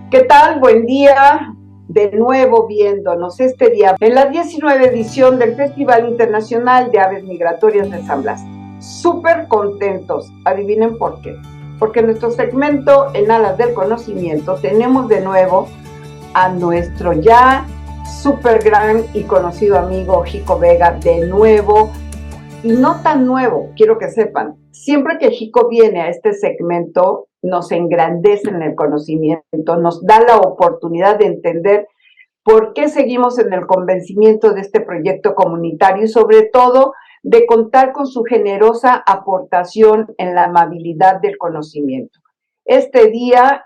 ¿Qué tal? Buen día. De nuevo viéndonos este día en la 19 edición del Festival Internacional de Aves Migratorias de San Blas. Súper contentos. Adivinen por qué. Porque en nuestro segmento En Alas del Conocimiento tenemos de nuevo a nuestro ya súper gran y conocido amigo Jico Vega de nuevo. Y no tan nuevo, quiero que sepan, siempre que Jico viene a este segmento, nos engrandece en el conocimiento, nos da la oportunidad de entender por qué seguimos en el convencimiento de este proyecto comunitario y sobre todo de contar con su generosa aportación en la amabilidad del conocimiento. Este día,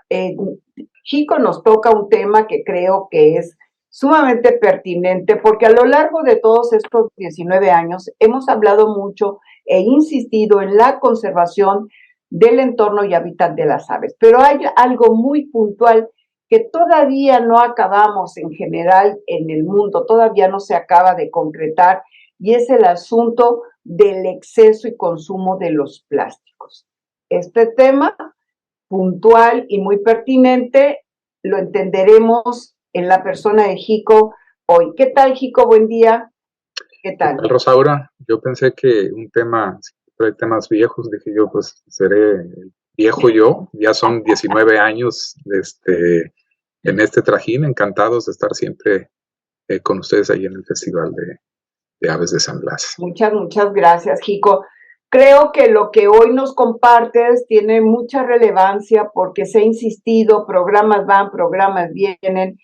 Jico nos toca un tema que creo que es sumamente pertinente porque a lo largo de todos estos 19 años hemos hablado mucho e insistido en la conservación del entorno y hábitat de las aves. Pero hay algo muy puntual que todavía no acabamos en general en el mundo, todavía no se acaba de concretar, y es el asunto del exceso y consumo de los plásticos. Este tema puntual y muy pertinente lo entenderemos en la persona de Jico hoy. ¿Qué tal, Jico? Buen día. ¿Qué tal? ¿Qué tal, Rosaura? Yo pensé que un tema, siempre hay temas viejos, dije yo, pues seré viejo yo, ya son 19 años en este trajín, encantados de estar siempre con ustedes ahí en el Festival de Aves de San Blas. Muchas gracias, Jico. Creo que lo que hoy nos compartes tiene mucha relevancia porque se ha insistido, programas van, programas vienen,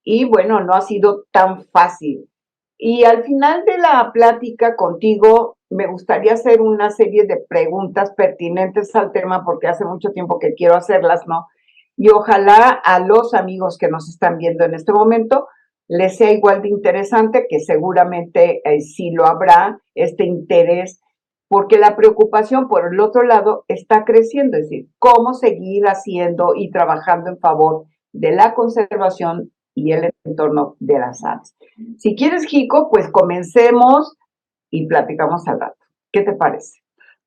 y bueno, no ha sido tan fácil. Y al final de la plática contigo, me gustaría hacer una serie de preguntas pertinentes al tema porque hace mucho tiempo que quiero hacerlas, ¿no? Y ojalá a los amigos que nos están viendo en este momento les sea igual de interesante, que seguramente sí lo habrá, este interés, porque la preocupación por el otro lado está creciendo, es decir, cómo seguir haciendo y trabajando en favor de la conservación y el entorno de las aves. Si quieres, Jico, pues comencemos y platicamos al rato. ¿Qué te parece?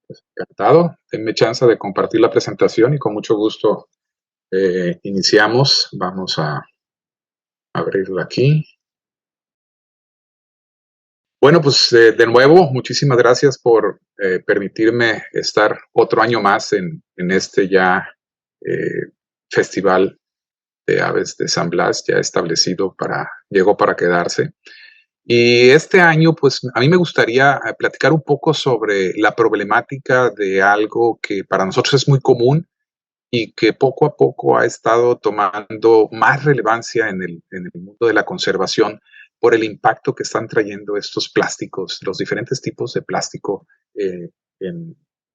Pues encantado, denme chance de compartir la presentación y con mucho gusto iniciamos. Vamos a abrirla aquí. Bueno, pues de nuevo, muchísimas gracias por permitirme estar otro año más en este ya Festival de Aves de San Blas, ya establecido llegó para quedarse. Y este año, pues a mí me gustaría platicar un poco sobre la problemática de algo que para nosotros es muy común y que poco a poco ha estado tomando más relevancia en el mundo de la conservación por el impacto que están trayendo estos plásticos, los diferentes tipos de plástico, eh,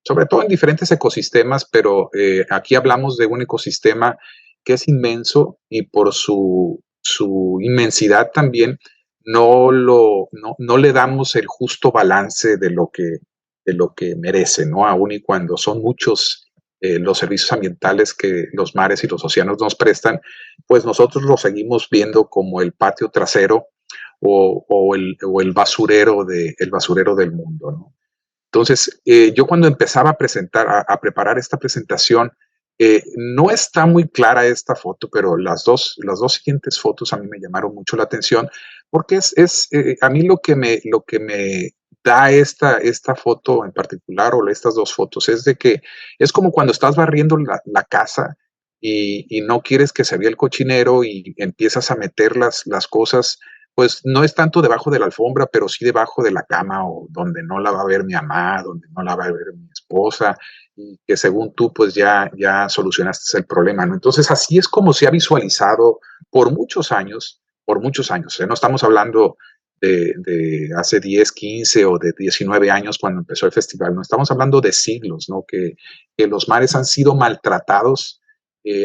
sobre todo en diferentes ecosistemas, pero aquí hablamos de un ecosistema que es inmenso y por su inmensidad también no le damos el justo balance de lo que merece, ¿no? Aun y cuando son muchos los servicios ambientales que los mares y los océanos nos prestan, pues nosotros lo seguimos viendo como el patio trasero o el basurero del mundo, ¿no? Entonces, yo cuando empezaba a preparar esta presentación, no está muy clara esta foto, pero las dos siguientes fotos a mí me llamaron mucho la atención, porque a mí lo que me da esta foto en particular, o estas dos fotos, es de que es como cuando estás barriendo la casa y no quieres que se vea el cochinero y empiezas a meter las cosas, pues no es tanto debajo de la alfombra, pero sí debajo de la cama, o donde no la va a ver mi mamá, donde no la va a ver mi esposa, y que según tú pues ya solucionaste el problema, ¿no? Entonces así es como se ha visualizado por muchos años, ¿eh? No estamos hablando de hace 10, 15 o de 19 años cuando empezó el festival, no estamos hablando de siglos, ¿no? Que los mares han sido maltratados,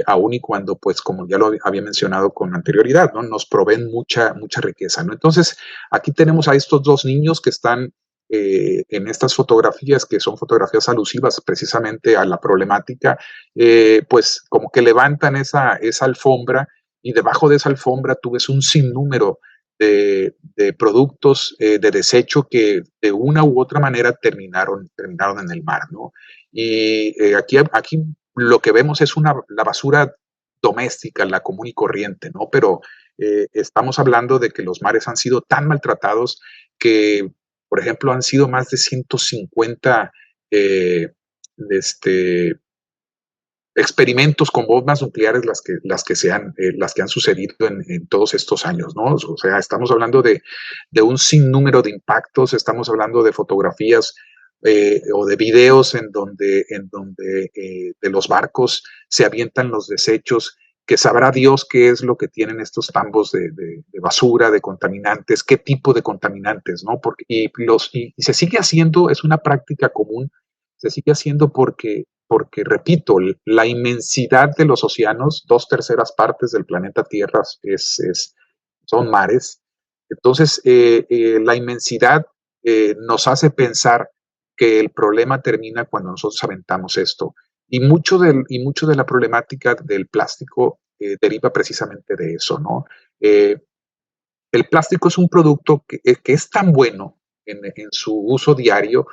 aún y cuando, pues, como ya lo había mencionado con anterioridad, ¿no? Nos proveen mucha riqueza, ¿no? Entonces, aquí tenemos a estos dos niños que están en estas fotografías, que son fotografías alusivas precisamente a la problemática, pues como que levantan esa alfombra, y debajo de esa alfombra tú ves un sinnúmero de productos de desecho que de una u otra manera terminaron en el mar, ¿no? Y aquí lo que vemos es la basura doméstica, la común y corriente, ¿no? Pero estamos hablando de que los mares han sido tan maltratados que, por ejemplo, han sido más de 150 eh, este, experimentos con bombas nucleares las que han sucedido en todos estos años, ¿no? O sea, estamos hablando de un sinnúmero de impactos, estamos hablando de fotografías o de videos en donde de los barcos se avientan los desechos, que sabrá Dios qué es lo que tienen estos tambos de basura, de contaminantes, qué tipo de contaminantes, ¿no? Y se sigue haciendo, es una práctica común, se sigue haciendo porque, repito, la inmensidad de los océanos, 2/3 del planeta Tierra son mares. Entonces, la inmensidad nos hace pensar que el problema termina cuando nosotros aventamos esto. Y mucho de la problemática del plástico deriva precisamente de eso, ¿no? Eh, el plástico es un producto que es tan bueno en su uso diario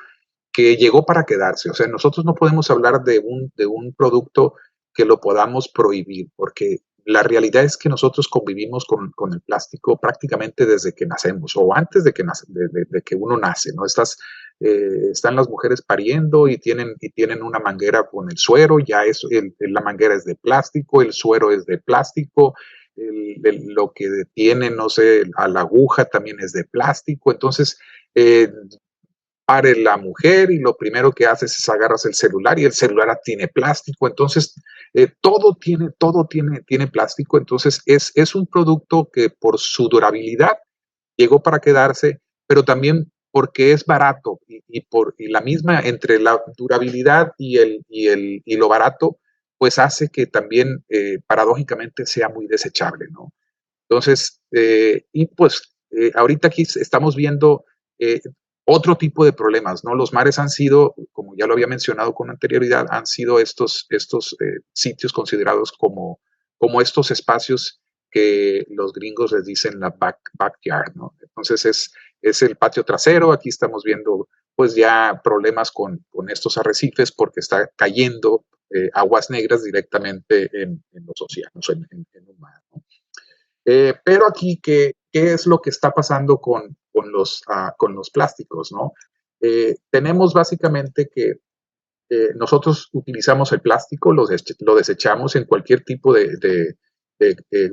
que llegó para quedarse. O sea, nosotros no podemos hablar de un producto que lo podamos prohibir, porque la realidad es que nosotros convivimos con el plástico prácticamente desde que nacemos o antes de que uno nace, ¿no? Están las mujeres pariendo y tienen una manguera con el suero, la manguera es de plástico, el suero es de plástico, lo que detiene, no sé, a la aguja también es de plástico. Entonces, pare la mujer y lo primero que haces es agarras el celular y el celular tiene plástico. Entonces, todo tiene plástico. Entonces, es un producto que por su durabilidad llegó para quedarse, pero también porque es barato y la misma entre la durabilidad y lo barato, pues hace que también paradójicamente sea muy desechable, ¿no? Entonces, y pues ahorita aquí estamos viendo eh, otro tipo de problemas, ¿no? Los mares han sido, como ya lo había mencionado con anterioridad, han sido estos sitios considerados como estos espacios que los gringos les dicen la backyard, ¿no? Entonces es el patio trasero. Aquí estamos viendo pues ya problemas con estos arrecifes porque está cayendo aguas negras directamente en los océanos, en un mar, ¿no? Pero aquí, ¿qué es lo que está pasando con los plásticos, ¿no? Tenemos básicamente que nosotros utilizamos el plástico, lo desechamos en cualquier tipo de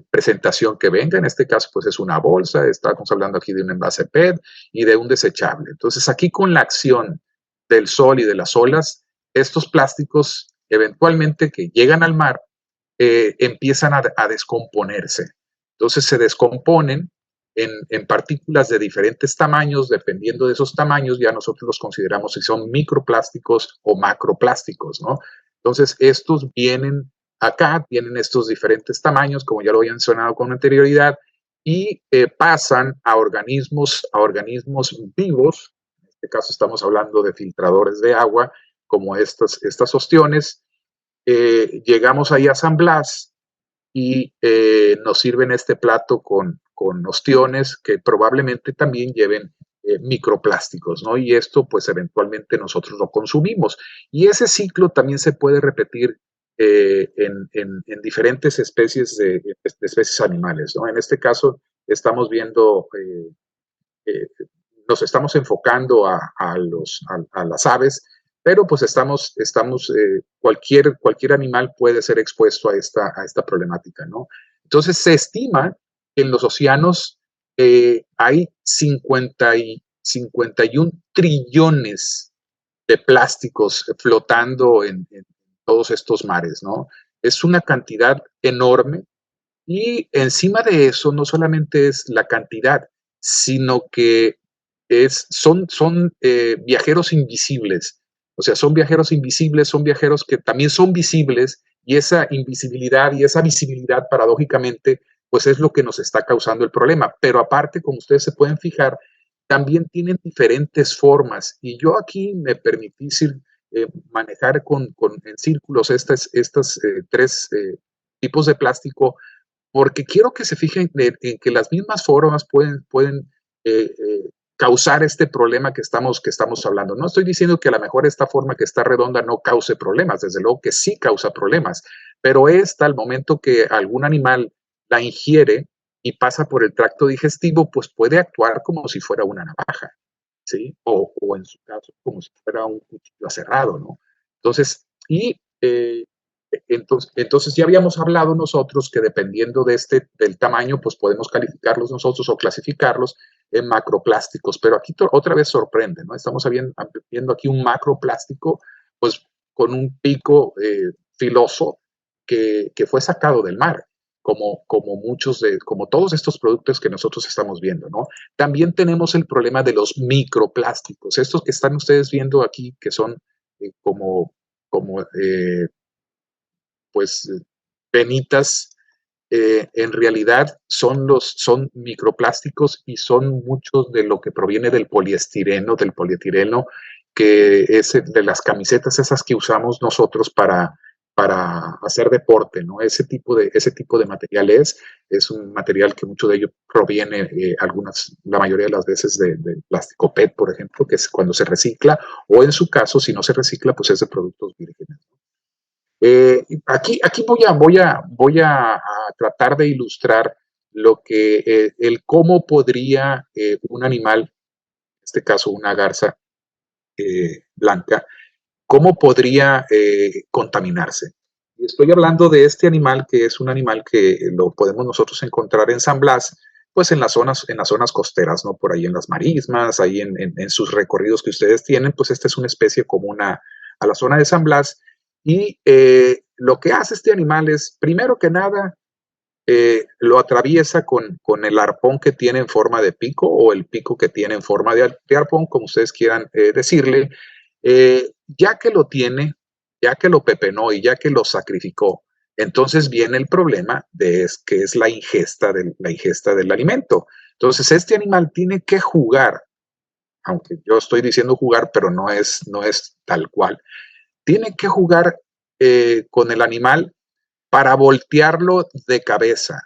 presentación que venga. En este caso, pues es una bolsa, estamos hablando aquí de un envase PET y de un desechable. Entonces, aquí con la acción del sol y de las olas, estos plásticos eventualmente que llegan al mar empiezan a descomponerse. Entonces se descomponen en partículas de diferentes tamaños. Dependiendo de esos tamaños, ya nosotros los consideramos si son microplásticos o macroplásticos, ¿no? Entonces, estos vienen acá, tienen estos diferentes tamaños, como ya lo había mencionado con anterioridad, y pasan a organismos vivos. En este caso estamos hablando de filtradores de agua, como estas ostiones. Llegamos ahí a San Blas y nos sirven este plato con ostiones que probablemente también lleven microplásticos, ¿no? Y esto pues eventualmente nosotros lo consumimos. Y ese ciclo también se puede repetir en diferentes especies de especies animales, ¿no? En este caso estamos viendo, nos estamos enfocando a las aves, pero pues cualquier animal puede ser expuesto a esta problemática, ¿no? Entonces se estima que en los océanos hay 51 trillones de plásticos flotando en todos estos mares, ¿no? Es una cantidad enorme y encima de eso no solamente es la cantidad, sino que son viajeros invisibles. O sea, son viajeros invisibles, son viajeros que también son visibles, y esa invisibilidad y esa visibilidad, paradójicamente, pues es lo que nos está causando el problema. Pero aparte, como ustedes se pueden fijar, también tienen diferentes formas. Y yo aquí me permití manejar en círculos estas tres tipos de plástico, porque quiero que se fijen en que las mismas formas pueden causar este problema que estamos hablando. No estoy diciendo que a lo mejor esta forma que está redonda no cause problemas, desde luego que sí causa problemas, pero esta, al momento que algún animal la ingiere y pasa por el tracto digestivo, pues puede actuar como si fuera una navaja, ¿sí? O en su caso, como si fuera un cuchillo aserrado, ¿no? Entonces, entonces ya habíamos hablado nosotros que dependiendo del tamaño, pues podemos calificarlos nosotros o clasificarlos en macroplásticos, pero aquí otra vez sorprende, ¿no? Estamos viendo aquí un macroplástico, pues con un pico filoso que fue sacado del mar, como todos estos productos que nosotros estamos viendo, ¿no? También tenemos el problema de los microplásticos, estos que están ustedes viendo aquí, que son como pues penitas, en realidad son microplásticos y son muchos de lo que proviene del polietileno, que es de las camisetas esas que usamos nosotros para hacer deporte, ¿no? Ese tipo de material es un material que mucho de ello proviene, la mayoría de las veces, de plástico PET, por ejemplo, que es cuando se recicla, o en su caso, si no se recicla, pues es de productos vírgenes. Aquí voy a tratar de ilustrar el cómo podría un animal, en este caso una garza blanca, cómo podría contaminarse. Y estoy hablando de este animal, que es un animal que lo podemos nosotros encontrar en San Blas, pues en las zonas costeras, ¿no? Por ahí en las marismas, ahí en sus recorridos que ustedes tienen, pues esta es una especie común a la zona de San Blas. Y lo que hace este animal es, primero que nada, lo atraviesa con el arpón que tiene en forma de pico o el pico que tiene en forma de arpón, como ustedes quieran decirle. Ya que lo tiene, ya que lo pepenó y ya que lo sacrificó, entonces viene el problema que es la ingesta del alimento. Entonces este animal tiene que jugar, aunque yo estoy diciendo jugar, pero no es tal cual. Tiene que jugar con el animal para voltearlo de cabeza.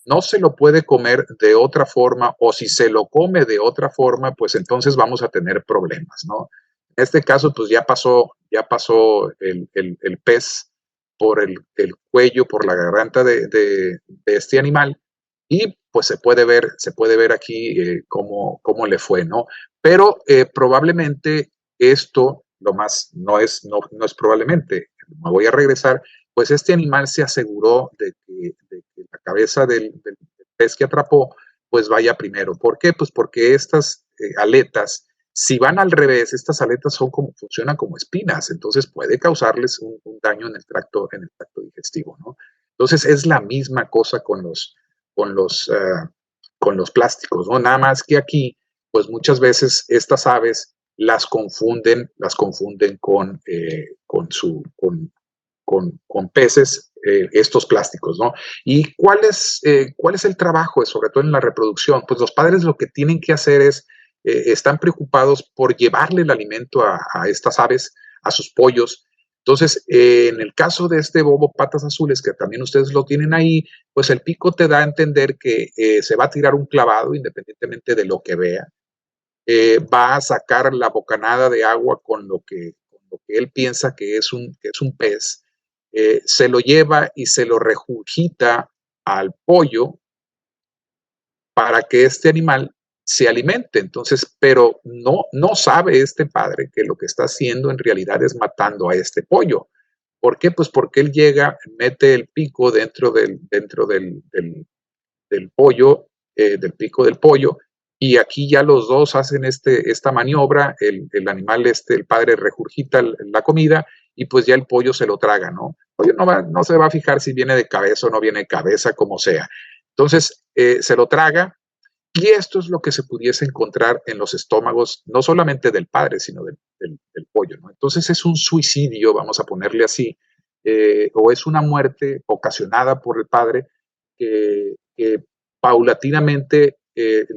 No se lo puede comer de otra forma, o si se lo come de otra forma, pues entonces vamos a tener problemas, ¿no? En este caso, pues ya pasó el pez por el cuello, por la garganta de este animal, y pues se puede ver aquí cómo le fue, ¿no? Pero probablemente esto, no es probablemente, me voy a regresar, pues este animal se aseguró de que la cabeza del pez que atrapó, pues vaya primero. ¿Por qué? Pues porque estas aletas, si van al revés, estas aletas funcionan como espinas, entonces puede causarles un daño en el tracto digestivo, ¿no? Entonces es la misma cosa con los, uh, con los plásticos, ¿no? Nada más que aquí, pues muchas veces estas aves las confunden con peces, estos plásticos, ¿no? ¿Y cuál es el trabajo, sobre todo en la reproducción? Pues los padres lo que tienen que hacer están preocupados por llevarle el alimento a estas aves, a sus pollos. Entonces, en el caso de este bobo patas azules, que también ustedes lo tienen ahí, pues el pico te da a entender que se va a tirar un clavado independientemente de lo que vea. Va a sacar la bocanada de agua con lo que él piensa que es un pez, se lo lleva y se lo regurgita al pollo para que este animal se alimente. Entonces, pero no sabe este padre que lo que está haciendo en realidad es matando a este pollo. ¿Por qué? Pues porque él llega, mete el pico dentro del pollo, del pico del pollo, y aquí ya los dos hacen esta maniobra, el animal, el padre regurgita la comida y pues ya el pollo se lo traga, ¿no? El pollo no se va a fijar si viene de cabeza o no viene de cabeza, como sea. Entonces, se lo traga, y esto es lo que se pudiese encontrar en los estómagos, no solamente del padre, sino del pollo, ¿no? Entonces es un suicidio, vamos a ponerle así, o es una muerte ocasionada por el padre que paulatinamente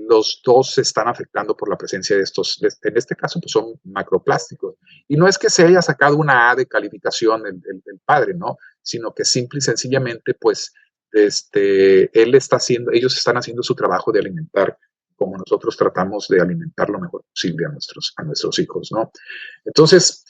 los dos se están afectando por la presencia de en este caso pues son macroplásticos. Y no es que se haya sacado una A de calificación el padre, ¿no? Sino que simple y sencillamente pues ellos están haciendo su trabajo de alimentar como nosotros tratamos de alimentar lo mejor posible a nuestros hijos, ¿no? Entonces,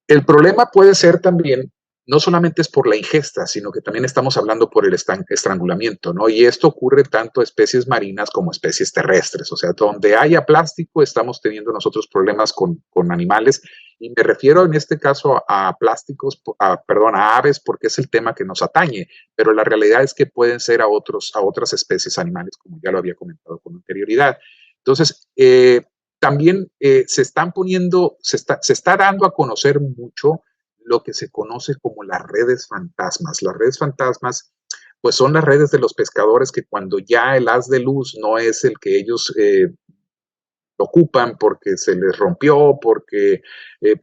el problema puede ser también no solamente es por la ingesta, sino que también estamos hablando por el estrangulamiento, ¿no? Y esto ocurre tanto a especies marinas como a especies terrestres. O sea, donde haya plástico, estamos teniendo nosotros problemas con animales. Y me refiero en este caso a plásticos, perdón, a aves, porque es el tema que nos atañe. Pero la realidad es que pueden ser a otras especies animales, como ya lo había comentado con anterioridad. Entonces, también se está dando a conocer mucho lo que se conoce como las redes fantasmas. Las redes fantasmas, pues son las redes de los pescadores que cuando ya el haz de luz no es el que ellos ocupan porque se les rompió, porque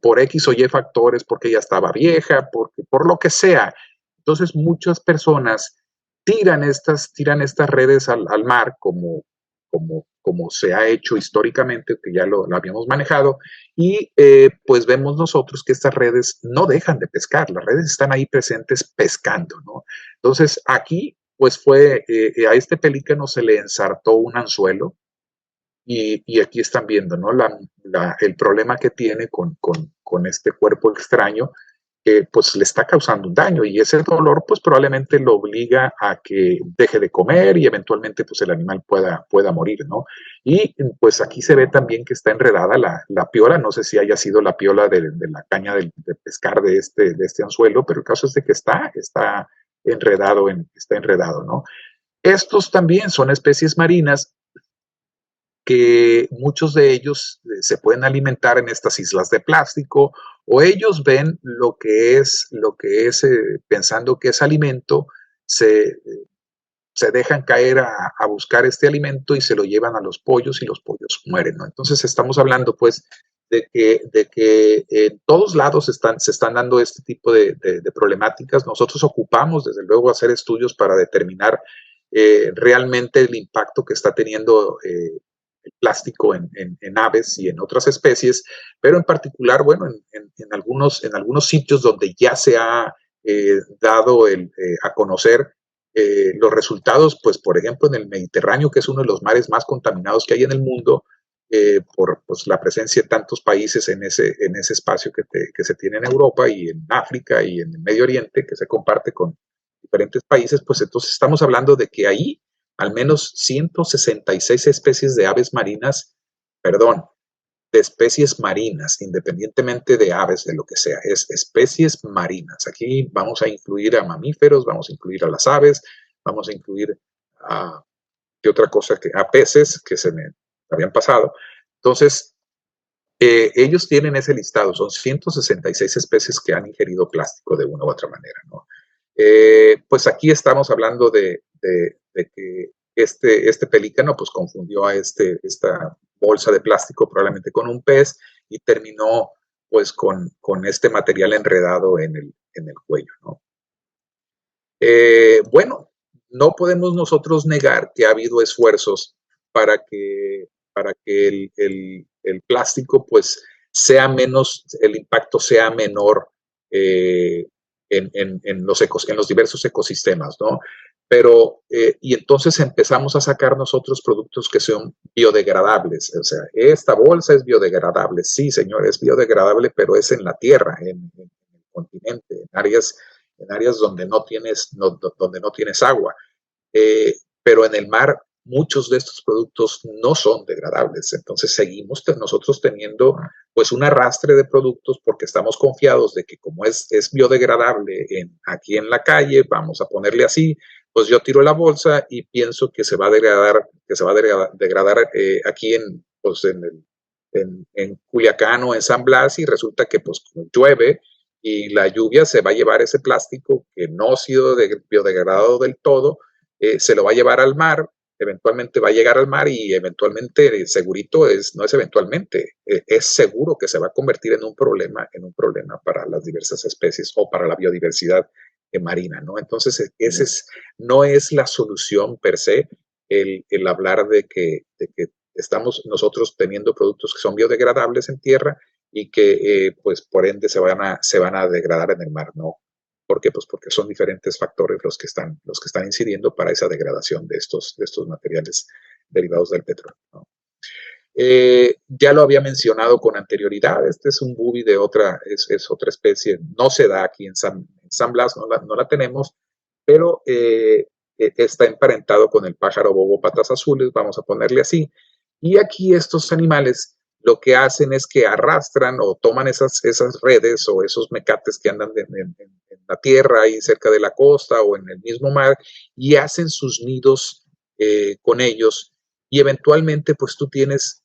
por X o Y factores, porque ya estaba vieja, porque por lo que sea. Entonces muchas personas tiran estas redes al mar como se ha hecho históricamente, que ya lo habíamos manejado, y pues vemos nosotros que estas redes no dejan de pescar, las redes están ahí presentes pescando, ¿no? Entonces aquí pues a este pelícano se le ensartó un anzuelo, y aquí están viendo, ¿no? El problema que tiene con este cuerpo extraño que pues le está causando un daño, y ese dolor pues probablemente lo obliga a que deje de comer y eventualmente pues el animal pueda morir, ¿no? Y pues aquí se ve también que está enredada la piola, no sé si haya sido la piola de la caña de pescar de este anzuelo, pero el caso es de que está enredado, ¿no? Estos también son especies marinas que muchos de ellos se pueden alimentar en estas islas de plástico, o ellos ven pensando que es alimento, se, se dejan caer a buscar este alimento y se lo llevan a los pollos y los pollos mueren, ¿no? Entonces estamos hablando pues de que en todos lados se están dando este tipo de problemáticas. Nosotros ocupamos desde luego hacer estudios para determinar realmente el impacto que está teniendo el plástico en aves y en otras especies, pero en particular, bueno, en algunos sitios donde ya se ha dado a conocer los resultados, pues por ejemplo en el Mediterráneo, que es uno de los mares más contaminados que hay en el mundo, por pues, la presencia de tantos países en ese espacio que se tiene en Europa y en África y en el Medio Oriente, que se comparte con diferentes países, pues entonces estamos hablando de que ahí al menos 166 especies de aves marinas, perdón, de especies marinas, independientemente de aves, de lo que sea, es especies marinas. Aquí vamos a incluir a mamíferos, vamos a incluir a las aves, vamos a incluir a, ¿qué otra cosa? A peces que se me habían pasado. Entonces, ellos tienen ese listado, son 166 especies que han ingerido plástico de una u otra manera, ¿no? Pues aquí estamos hablando de que este pelícano pues confundió a esta bolsa de plástico probablemente con un pez y terminó pues con este material enredado en el cuello, ¿no? Bueno, no podemos nosotros negar que ha habido esfuerzos para que el plástico pues sea menos, el impacto sea menor en los diversos ecosistemas, ¿no? Pero, y entonces empezamos a sacar nosotros productos que son biodegradables. O sea, esta bolsa es biodegradable. Sí, señor, es biodegradable, pero es en la tierra, en el continente, en áreas donde no tienes agua. Pero en el mar muchos de estos productos no son degradables. Entonces seguimos nosotros teniendo pues un arrastre de productos porque estamos confiados de que como es biodegradable aquí en la calle, vamos a ponerle así, pues yo tiro la bolsa y pienso que se va a degradar aquí pues en Culiacán o en San Blas, y resulta que pues llueve y la lluvia se va a llevar ese plástico que no ha sido biodegradado del todo, se lo va a llevar al mar, eventualmente va a llegar al mar y eventualmente, segurito, no es eventualmente, es seguro que se va a convertir en un problema para las diversas especies o para la biodiversidad marina, ¿no? Entonces, no es la solución per se el hablar de que estamos nosotros teniendo productos que son biodegradables en tierra y que, pues, por ende se van a degradar en el mar, ¿no? ¿Por qué? Pues porque son diferentes factores los que están incidiendo para esa degradación de estos materiales derivados del petróleo, ¿no? Ya lo había mencionado con anterioridad, este es un bubi de otra, es otra especie, no se da aquí en San Blas, no la tenemos, pero está emparentado con el pájaro bobo patas azules, vamos a ponerle así. Y aquí estos animales lo que hacen es que arrastran o toman esas redes o esos mecates que andan en la tierra ahí cerca de la costa o en el mismo mar y hacen sus nidos con ellos y eventualmente pues tú tienes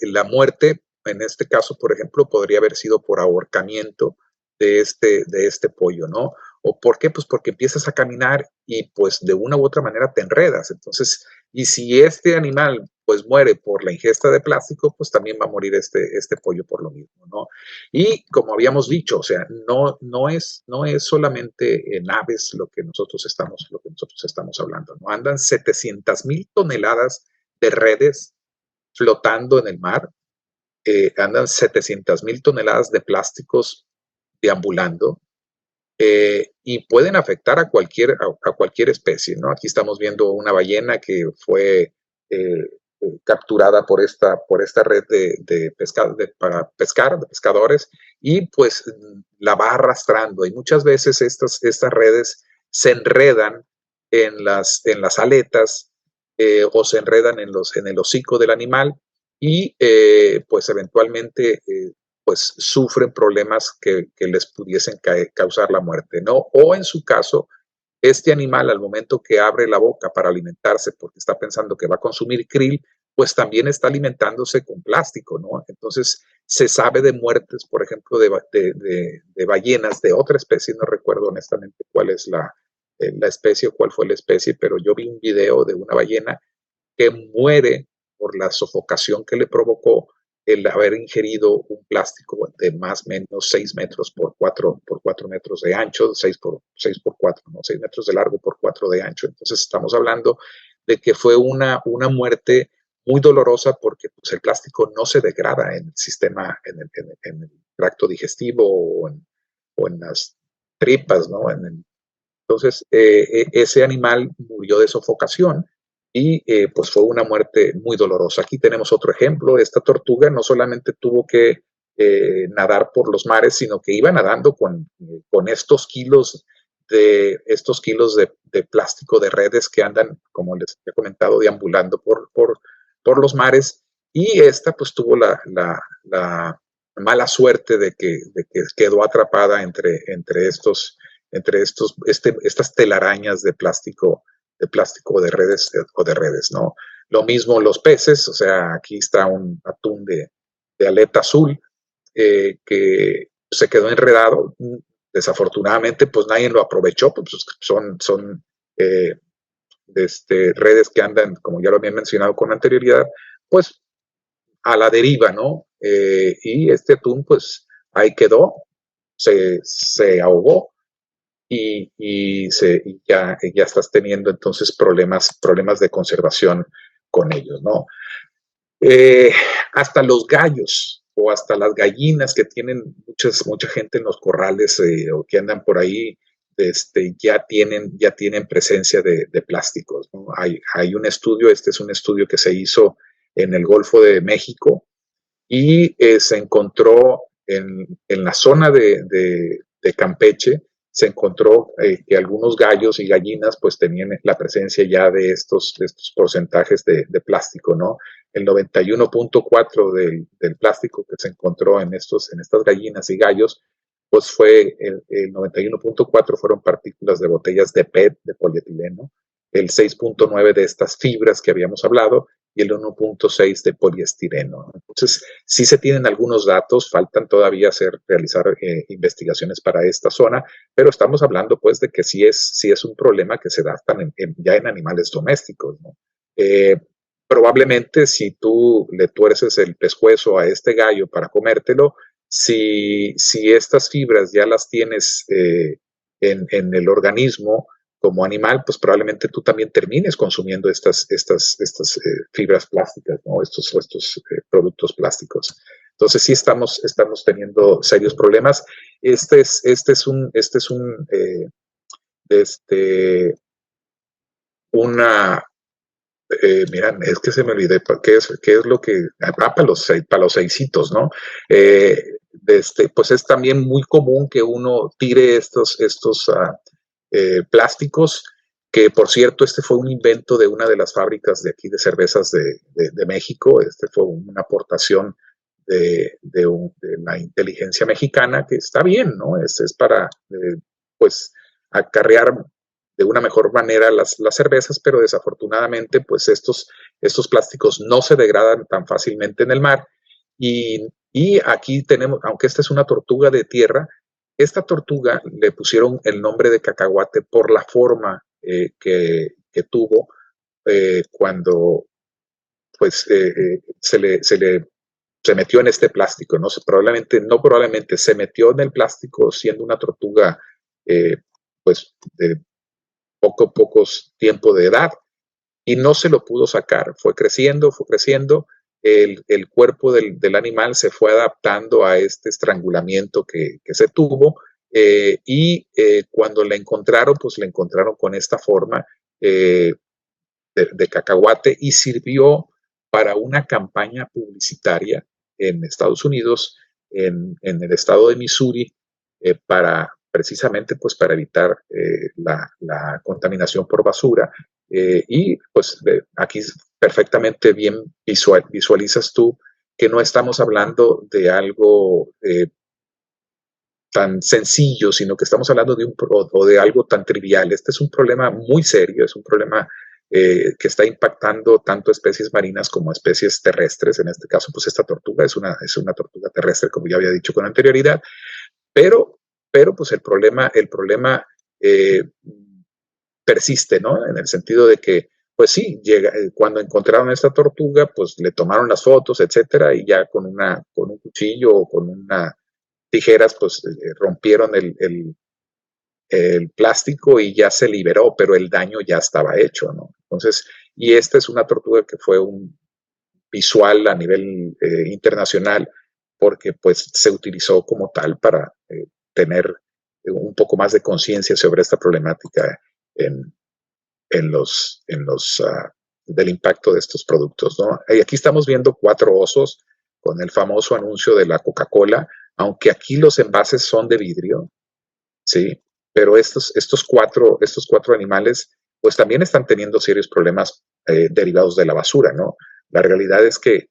la muerte, en este caso, por ejemplo, podría haber sido por ahorcamiento de este pollo, ¿no? ¿O por qué? Pues porque empiezas a caminar y pues de una u otra manera te enredas. Entonces, y si este animal pues muere por la ingesta de plástico, pues también va a morir este pollo por lo mismo, ¿no? Y como habíamos dicho, o sea, no es solamente en aves lo que nosotros estamos hablando, ¿no? Andan 700,000 toneladas de redes flotando en el mar, andan 700,000 toneladas de plásticos deambulando y pueden afectar a cualquier especie, ¿no? Aquí estamos viendo una ballena que fue capturada por esta red para pescar, de pescadores, y pues la va arrastrando. Y muchas veces estas redes se enredan en las aletas o se enredan en el hocico del animal y pues eventualmente pues sufren problemas que les pudiesen causar la muerte, ¿no? O en su caso, este animal al momento que abre la boca para alimentarse porque está pensando que va a consumir krill, pues también está alimentándose con plástico, ¿no? Entonces se sabe de muertes, por ejemplo, de ballenas de otra especie, no recuerdo honestamente cuál es la especie o cuál fue la especie, pero yo vi un video de una ballena que muere por la sofocación que le provocó el haber ingerido un plástico de más o menos 6 metros por 4 metros de ancho, 6 por 4, ¿no? 6 metros de largo por 4 de ancho. Entonces estamos hablando de que fue una muerte muy dolorosa porque pues, el plástico no se degrada en el sistema, en el tracto digestivo o en las tripas, ¿no? Entonces, ese animal murió de sofocación y pues fue una muerte muy dolorosa. Aquí tenemos otro ejemplo. Esta tortuga no solamente tuvo que nadar por los mares, sino que iba nadando con estos kilos de plástico de redes que andan, como les he comentado, deambulando por los mares. Y esta pues tuvo la mala suerte de que quedó atrapada estas telarañas de plástico de redes, ¿no? Lo mismo los peces, o sea, aquí está un atún de aleta azul que se quedó enredado. Desafortunadamente, pues nadie lo aprovechó, pues son redes que andan, como ya lo había mencionado con anterioridad, pues a la deriva, ¿no? Y este atún, pues ahí quedó, se ahogó y ya estás teniendo entonces problemas de conservación con ellos, ¿no? Eh, Hasta los gallos o hasta las gallinas que tienen mucha gente en los corrales o que andan por ahí, ya tienen presencia de plásticos, ¿no? Hay un estudio, este es un estudio que se hizo en el Golfo de México y se encontró en la zona de Campeche, se encontró que algunos gallos y gallinas pues tenían la presencia ya de estos porcentajes de plástico, ¿no? El 91.4 del plástico que se encontró en estas gallinas y gallos, pues fue el 91.4 fueron partículas de botellas de PET, de polietileno, el 6.9 de estas fibras que habíamos hablado y el 1.6 de poliestireno. Entonces, sí se tienen algunos datos, faltan todavía realizar investigaciones para esta zona, pero estamos hablando pues de que sí es un problema que se da ya en animales domésticos, ¿no? Probablemente si tú le tuerces el pescuezo a este gallo para comértelo, si estas fibras ya las tienes en el organismo como animal, pues probablemente tú también termines consumiendo estas fibras plásticas, ¿no? Estos productos plásticos. Entonces sí estamos teniendo serios problemas. Este es una Mira, es que se me olvidé, qué es lo que, para los seisitos, ¿no? Pues es también muy común que uno tire estos plásticos, que por cierto, este fue un invento de una de las fábricas de aquí de cervezas de México. Este fue una aportación de la inteligencia mexicana, que está bien, ¿no? Es para, pues, acarrear de una mejor manera las cervezas, pero desafortunadamente, pues estos plásticos no se degradan tan fácilmente en el mar. Y aquí tenemos, aunque esta es una tortuga de tierra, esta tortuga le pusieron el nombre de cacahuate por la forma que tuvo cuando pues se metió en este plástico, ¿no? Probablemente se metió en el plástico siendo una tortuga pues de pocos tiempo de edad, y no se lo pudo sacar. Fue creciendo, el cuerpo del animal se fue adaptando a este estrangulamiento que se tuvo, cuando la encontraron, pues la encontraron con esta forma de cacahuate, y sirvió para una campaña publicitaria en Estados Unidos, en el estado de Missouri, precisamente pues para evitar la contaminación por basura. Y pues aquí perfectamente bien visualizas tú que no estamos hablando de algo tan sencillo, sino que estamos hablando de algo tan trivial. Este es un problema muy serio, es un problema que está impactando tanto especies marinas como especies terrestres. En este caso, pues esta tortuga es una tortuga terrestre, como ya había dicho con anterioridad, pero pues el problema persiste, ¿no? En el sentido de que, pues sí, cuando encontraron esta tortuga, pues le tomaron las fotos, etcétera, y ya con un cuchillo o con una tijeras, pues rompieron el plástico y ya se liberó, pero el daño ya estaba hecho, ¿no? Entonces, y esta es una tortuga que fue un visual a nivel internacional, porque pues se utilizó como tal para tener un poco más de conciencia sobre esta problemática del impacto de estos productos, ¿no? Y aquí estamos viendo 4 osos con el famoso anuncio de la Coca-Cola, aunque aquí los envases son de vidrio, ¿sí? Pero estos cuatro animales, pues también están teniendo serios problemas derivados de la basura, ¿no? La realidad es que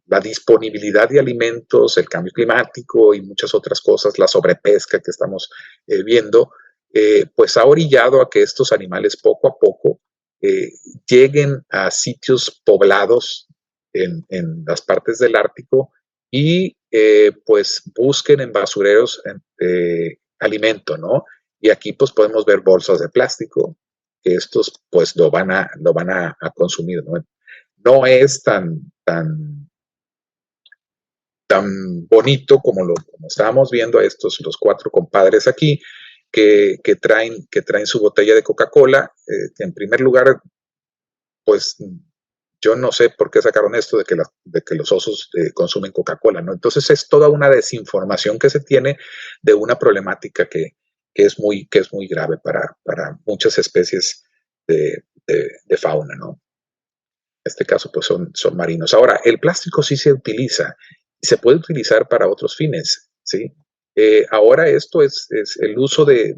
la disponibilidad de alimentos, el cambio climático y muchas otras cosas, la sobrepesca que estamos viendo, pues ha orillado a que estos animales poco a poco lleguen a sitios poblados en las partes del Ártico, y pues busquen en basureros alimento, ¿no? Y aquí pues podemos ver bolsas de plástico, que estos pues lo van a consumir, ¿no? No es tan bonito como estábamos viendo a los 4 compadres aquí, que traen su botella de Coca-Cola. En primer lugar, pues yo no sé por qué sacaron esto de que los osos consumen Coca-Cola, ¿no? Entonces es toda una desinformación que se tiene de una problemática que es muy grave para muchas especies de fauna, ¿no? En este caso, pues son marinos. Ahora, el plástico sí se utiliza y se puede utilizar para otros fines, ¿sí? Ahora esto es el uso de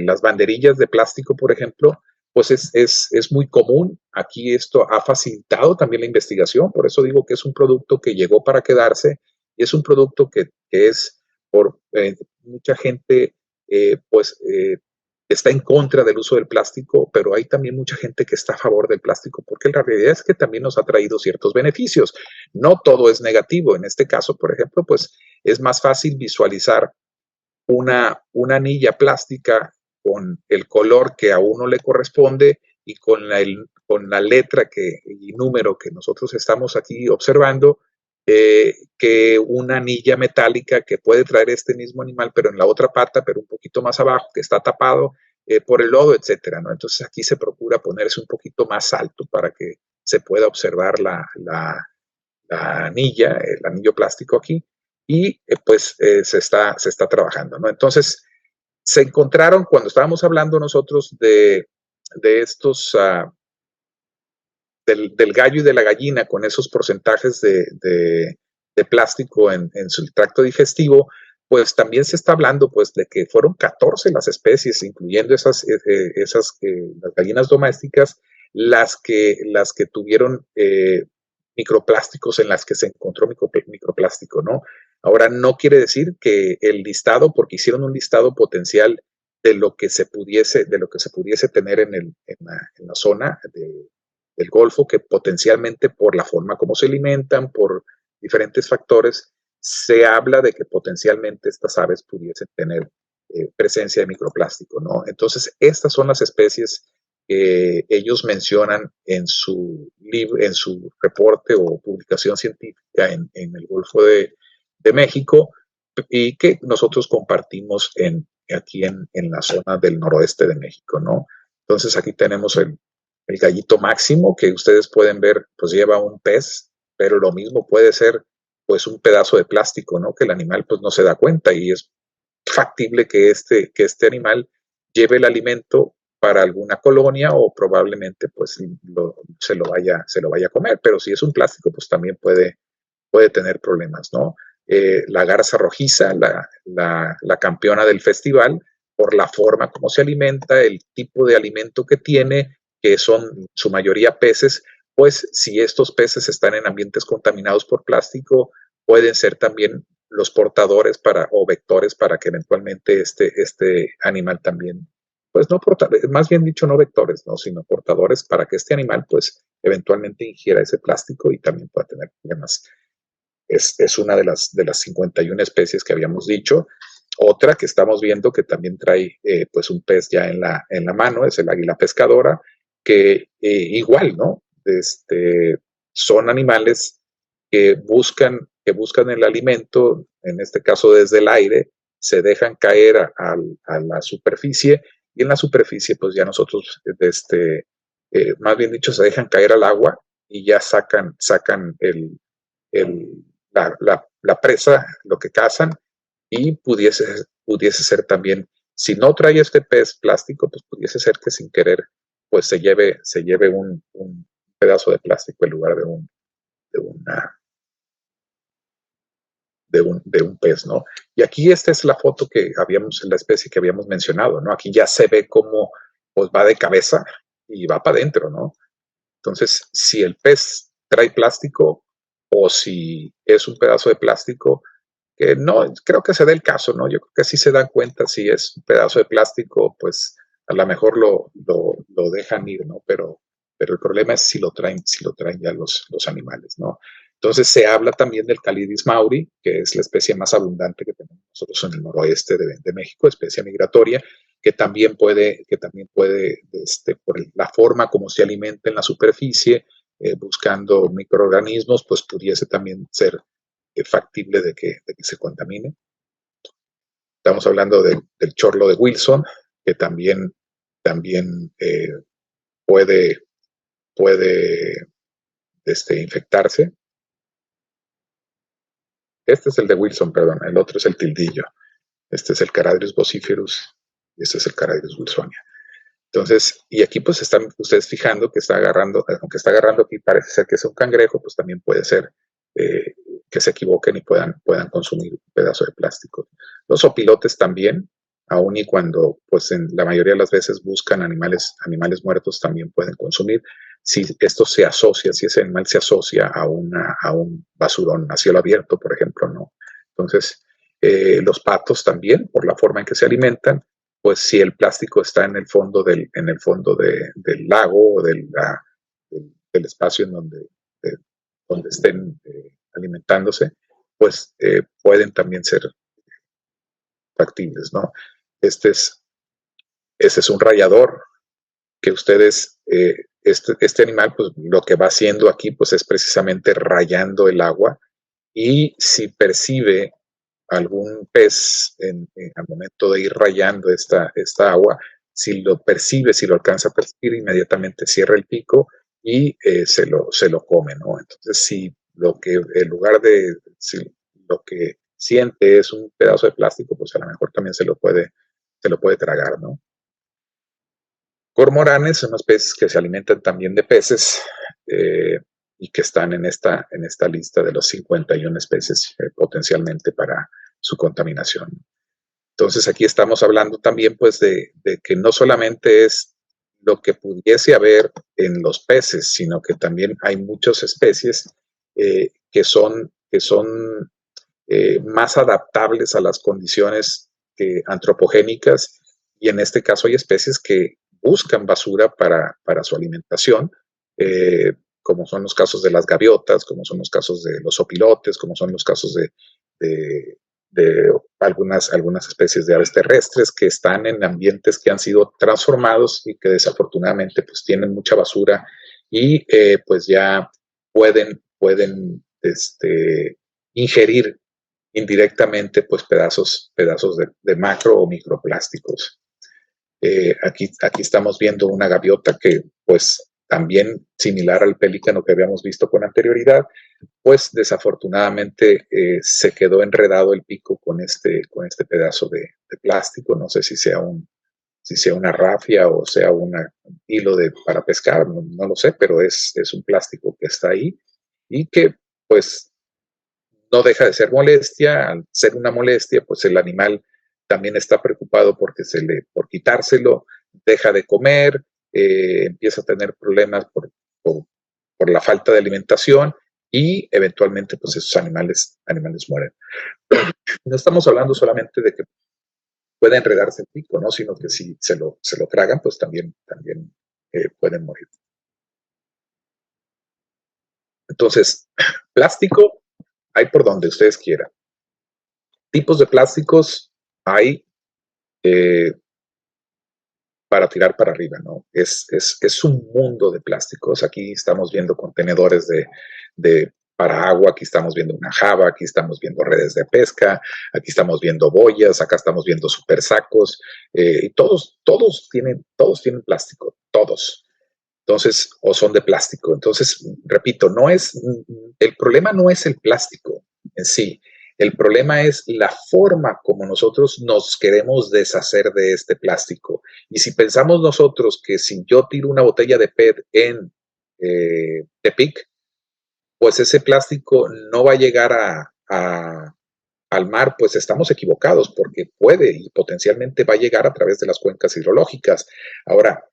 las banderillas de plástico, por ejemplo, pues es muy común. Aquí esto ha facilitado también la investigación, por eso digo que es un producto que llegó para quedarse, y es un producto que es por mucha gente, pues está en contra del uso del plástico, pero hay también mucha gente que está a favor del plástico, porque la realidad es que también nos ha traído ciertos beneficios. No todo es negativo. En este caso, por ejemplo, pues es más fácil visualizar una anilla plástica con el color que a uno le corresponde y con la letra y número que nosotros estamos aquí observando, que una anilla metálica que puede traer este mismo animal, pero en la otra pata, pero un poquito más abajo, que está tapado por el lodo, etcétera, ¿no? Entonces aquí se procura ponerse un poquito más alto para que se pueda observar la anilla, el anillo plástico aquí, y pues se está trabajando, ¿no? Entonces se encontraron, cuando estábamos hablando nosotros de estos, del gallo y de la gallina con esos porcentajes de plástico en su tracto digestivo, pues también se está hablando pues de que fueron 14 las especies, incluyendo las gallinas domésticas, las que tuvieron microplásticos, en las que se encontró microplástico, ¿no? Ahora, no quiere decir que el listado, porque hicieron un listado potencial de lo que se pudiese tener en la zona del Golfo, que potencialmente por la forma como se alimentan, por diferentes factores, se habla de que potencialmente estas aves pudiesen tener presencia de microplástico, ¿no? Entonces, estas son las especies que ellos mencionan en su reporte o publicación científica en el Golfo de México, y que nosotros compartimos aquí en la zona del noroeste de México, ¿no? Entonces, aquí tenemos el gallito máximo, que ustedes pueden ver, pues lleva un pez, pero lo mismo puede ser pues un pedazo de plástico, ¿no? Que el animal pues no se da cuenta, y es factible que este animal lleve el alimento para alguna colonia, o probablemente pues se lo vaya a comer, pero si es un plástico pues también puede tener problemas, ¿no? La garza rojiza, la campeona del festival, por la forma como se alimenta, el tipo de alimento que tiene, que son su mayoría peces, pues si estos peces están en ambientes contaminados por plástico, pueden ser también los portadores o vectores para que eventualmente este animal también, pues no portadores, más bien dicho, no vectores, ¿no? Sino portadores, para que este animal pues eventualmente ingiera ese plástico y también pueda tener problemas. Es una de las 51 especies que habíamos dicho. Otra que estamos viendo que también trae pues un pez ya en la mano es el águila pescadora, que igual, ¿no? Son animales que buscan el alimento, en este caso desde el aire, se dejan caer a la superficie, y en la superficie pues ya nosotros, más bien dicho, se dejan caer al agua y ya sacan el, la presa, lo que cazan, y pudiese ser también, si no trae este pez plástico, pues pudiese ser que sin querer pues se lleve un pedazo de plástico en lugar de, una, de un pez, ¿no? Y aquí esta es la foto que habíamos, la especie que habíamos mencionado, ¿no? Aquí ya se ve cómo pues va de cabeza y va para adentro, ¿no? Entonces, si el pez trae plástico o si es un pedazo de plástico, que no, creo que se da el caso, ¿no? Yo creo que sí se dan cuenta si es un pedazo de plástico, pues a lo mejor lo dejan ir, ¿no? Pero el problema es si lo traen ya los animales, ¿no? Entonces se habla también del Calidis mauri, que es la especie más abundante que tenemos nosotros en el noroeste de México, especie migratoria, que también puede por la forma como se alimenta en la superficie, buscando microorganismos, pues pudiese también ser factible de que se contamine. Estamos hablando del chorlo de Wilson, que también puede infectarse. Este es el de Wilson, perdón, el otro es el tildillo. Este es el Caradrius vociferus y este es el Caradrius wilsonia. Entonces, y aquí pues están ustedes fijando que está agarrando, aunque está agarrando aquí, parece ser que es un cangrejo, pues también puede ser que se equivoquen y puedan consumir un pedazo de plástico. Los opilotes también, aun y cuando pues en la mayoría de las veces buscan animales muertos, también pueden consumir. Si esto se asocia, si ese animal se asocia a un basurón a cielo abierto, por ejemplo, ¿no? Entonces, los patos también, por la forma en que se alimentan, pues si el plástico está en el fondo del lago o del espacio en donde estén alimentándose, pues pueden también ser factibles, ¿no? Este es un rayador que ustedes, este animal, pues lo que va haciendo aquí, pues es precisamente rayando el agua, y si percibe algún pez al momento de ir rayando esta agua, si lo percibe, si lo alcanza a percibir, inmediatamente cierra el pico y se lo come, ¿no? Entonces, si lo que siente es un pedazo de plástico, pues a lo mejor también se lo puede tragar, ¿no? Cormoranes son especies que se alimentan también de peces y que están en esta lista de los 51 especies potencialmente para su contaminación. Entonces aquí estamos hablando también pues de que no solamente es lo que pudiese haber en los peces, sino que también hay muchas especies que son más adaptables a las condiciones antropogénicas, y en este caso hay especies que buscan basura para su alimentación, como son los casos de las gaviotas, como son los casos de los opilotes, como son los casos de algunas especies de aves terrestres que están en ambientes que han sido transformados y que desafortunadamente pues tienen mucha basura y pues ya pueden ingerir indirectamente pues pedazos de macro o microplásticos. Aquí estamos viendo una gaviota que pues también similar al pelícano que habíamos visto con anterioridad, pues desafortunadamente se quedó enredado el pico con este pedazo de plástico. No sé si sea una rafia o sea un hilo para pescar, no lo sé, pero es un plástico que está ahí y que pues no deja de ser molestia. Al ser una molestia, pues el animal también está preocupado por quitárselo, deja de comer, empieza a tener problemas por la falta de alimentación y eventualmente pues esos animales mueren. No estamos hablando solamente de que puede enredarse el pico, ¿no? Sino que si se lo tragan, pues también pueden morir. Entonces, plástico hay por donde ustedes quieran. Tipos de plásticos hay para tirar para arriba, ¿no? Es un mundo de plásticos. Aquí estamos viendo contenedores para agua, aquí estamos viendo una java, aquí estamos viendo redes de pesca, aquí estamos viendo boyas, acá estamos viendo super sacos, y todos tienen plástico, todos. Entonces, o son de plástico. Entonces, repito, el problema no es el plástico en sí. El problema es la forma como nosotros nos queremos deshacer de este plástico. Y si pensamos nosotros que si yo tiro una botella de PET en Tepic, pues ese plástico no va a llegar al mar, pues estamos equivocados, porque puede y potencialmente va a llegar a través de las cuencas hidrológicas. Ahora,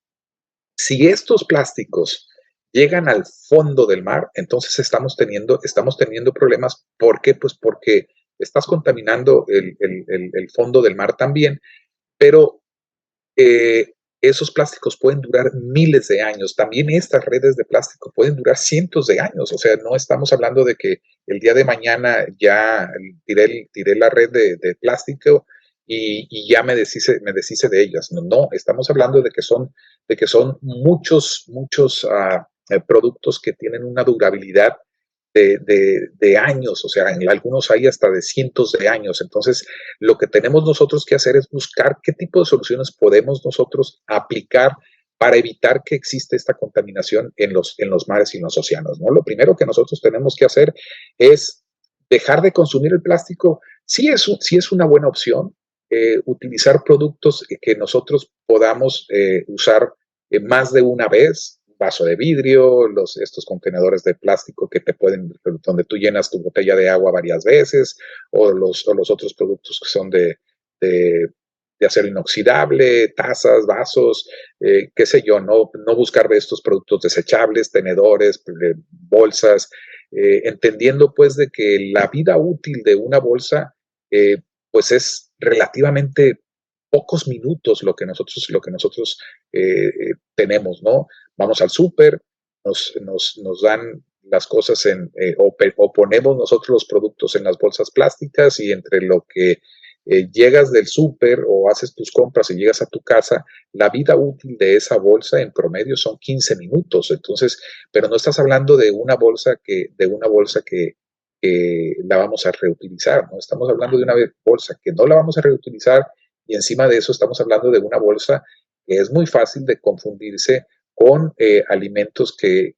si estos plásticos llegan al fondo del mar, entonces estamos teniendo problemas. ¿Por qué? Pues porque estás contaminando el fondo del mar también, pero esos plásticos pueden durar miles de años. También estas redes de plástico pueden durar cientos de años. O sea, no estamos hablando de que el día de mañana ya tiré la red de plástico y ya me deshice de ellas. No, estamos hablando de que son muchos productos que tienen una durabilidad de años, o sea, en algunos hay hasta de cientos de años. Entonces, lo que tenemos nosotros que hacer es buscar qué tipo de soluciones podemos nosotros aplicar para evitar que exista esta contaminación en los mares y en los océanos, ¿no? Lo primero que nosotros tenemos que hacer es dejar de consumir el plástico. Sí es una buena opción utilizar productos que nosotros podamos usar más de una vez. Vaso de vidrio, estos contenedores de plástico donde tú llenas tu botella de agua varias veces, o los otros productos que son de acero inoxidable, tazas, vasos, qué sé yo, no buscar estos productos desechables, tenedores, bolsas, entendiendo pues de que la vida útil de una bolsa pues es relativamente pocos minutos lo que nosotros tenemos, ¿no? Vamos al súper, nos dan las cosas o ponemos nosotros los productos en las bolsas plásticas, y entre lo que llegas del súper o haces tus compras y llegas a tu casa, la vida útil de esa bolsa en promedio son 15 minutos. Entonces, pero no estás hablando de una bolsa que la vamos a reutilizar, ¿no? Estamos hablando de una bolsa que no la vamos a reutilizar, y encima de eso estamos hablando de una bolsa que es muy fácil de confundirse con alimentos que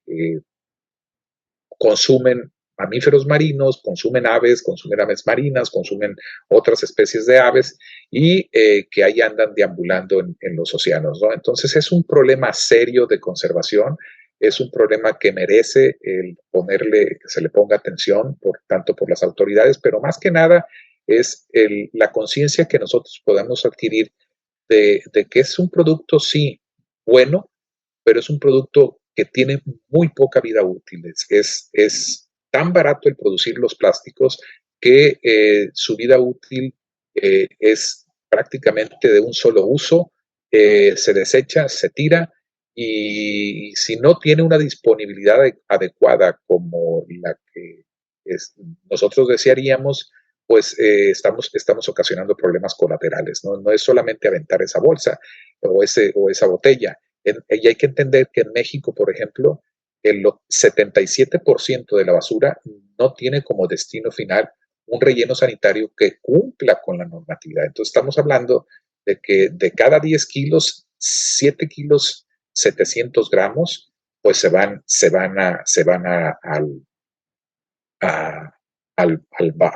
consumen mamíferos marinos, consumen aves marinas, consumen otras especies de aves y que ahí andan deambulando en los océanos, ¿no? Entonces es un problema serio de conservación, es un problema que merece que se le ponga atención tanto por las autoridades, pero más que nada es la conciencia que nosotros podamos adquirir de que es un producto, sí, bueno, pero es un producto que tiene muy poca vida útil. Es tan barato el producir los plásticos que su vida útil es prácticamente de un solo uso, se desecha, se tira y si no tiene una disponibilidad adecuada como la que nosotros desearíamos, pues estamos ocasionando problemas colaterales, ¿no? No es solamente aventar esa bolsa o esa botella. Y hay que entender que en México, por ejemplo, el 77% de la basura no tiene como destino final un relleno sanitario que cumpla con la normatividad. Entonces estamos hablando de que de cada 10 kilos, 7 kilos 700 gramos, pues se van a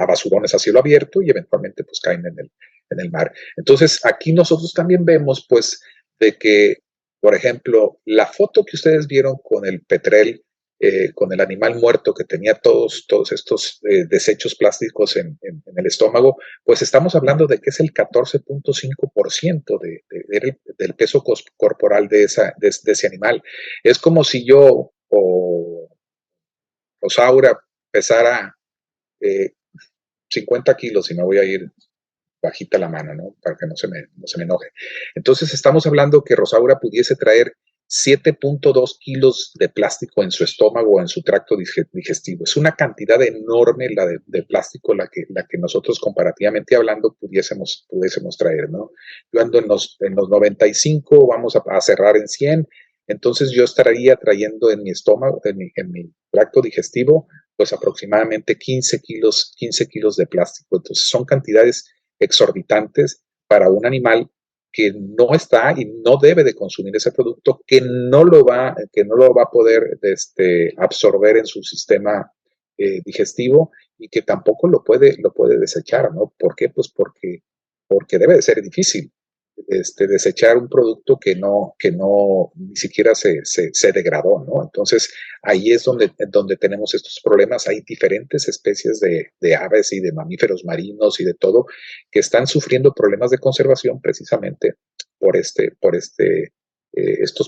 basurones a cielo abierto y eventualmente pues caen en el mar. Entonces aquí nosotros también vemos pues de que, por ejemplo, la foto que ustedes vieron con el petrel, con el animal muerto que tenía todos estos desechos plásticos en el estómago, pues estamos hablando de que es el 14.5% del peso corporal de ese animal. Es como si yo o Rosaura pesara 50 kilos y me voy a ir bajita la mano, ¿no? Para que no se me enoje. Entonces estamos hablando que Rosaura pudiese traer 7.2 kilos de plástico en su estómago o en su tracto digestivo. Es una cantidad enorme la de plástico la que nosotros comparativamente hablando pudiésemos traer, ¿no? Yo ando en los 95, vamos a cerrar en 100, entonces yo estaría trayendo en mi estómago, en mi tracto digestivo, pues aproximadamente 15 kilos de plástico. Entonces son cantidades exorbitantes para un animal que no está y no debe de consumir ese producto, que no lo va a poder absorber en su sistema digestivo y que tampoco lo puede desechar, ¿no? ¿Por qué? Pues porque debe de ser difícil desechar un producto que no ni siquiera se degradó, ¿no? Entonces, ahí es donde tenemos estos problemas. Hay diferentes especies de aves y de mamíferos marinos y de todo que están sufriendo problemas de conservación precisamente por estos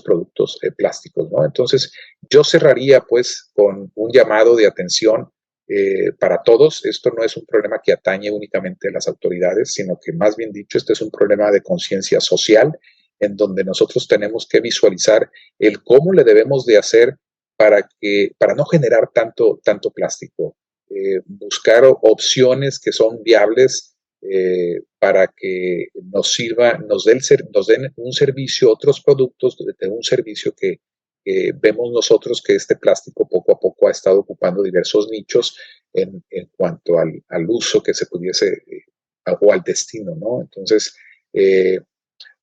productos plásticos, ¿no? Entonces, yo cerraría pues con un llamado de atención para todos. Esto no es un problema que atañe únicamente a las autoridades, sino que más bien dicho, este es un problema de conciencia social en donde nosotros tenemos que visualizar el cómo le debemos de hacer para no generar tanto plástico, buscar opciones que son viables para que nos den un servicio, otros productos de un servicio que vemos nosotros que este plástico poco a poco ha estado ocupando diversos nichos en cuanto al uso que se pudiese o al destino, ¿no? Entonces,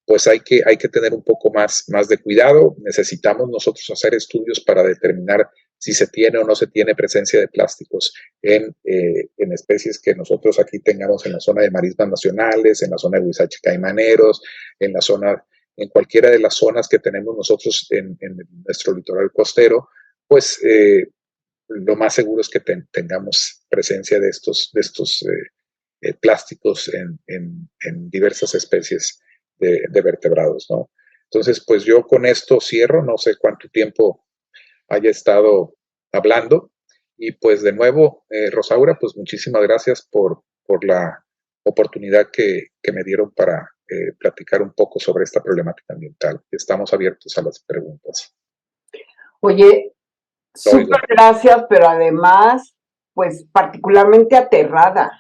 pues hay que tener un poco más de cuidado. Necesitamos nosotros hacer estudios para determinar si se tiene o no se tiene presencia de plásticos en especies que nosotros aquí tengamos en la zona de marismas nacionales, en la zona de huizache caimaneros, en cualquiera de las zonas que tenemos nosotros en nuestro litoral costero, pues lo más seguro es que tengamos presencia de estos plásticos en diversas especies de vertebrados, ¿no? Entonces, pues yo con esto cierro, no sé cuánto tiempo haya estado hablando, y pues de nuevo, Rosaura, pues muchísimas gracias por la oportunidad que me dieron para platicar un poco sobre esta problemática ambiental. Estamos abiertos a las preguntas. Oye, súper gracias, pero además, pues particularmente aterrada,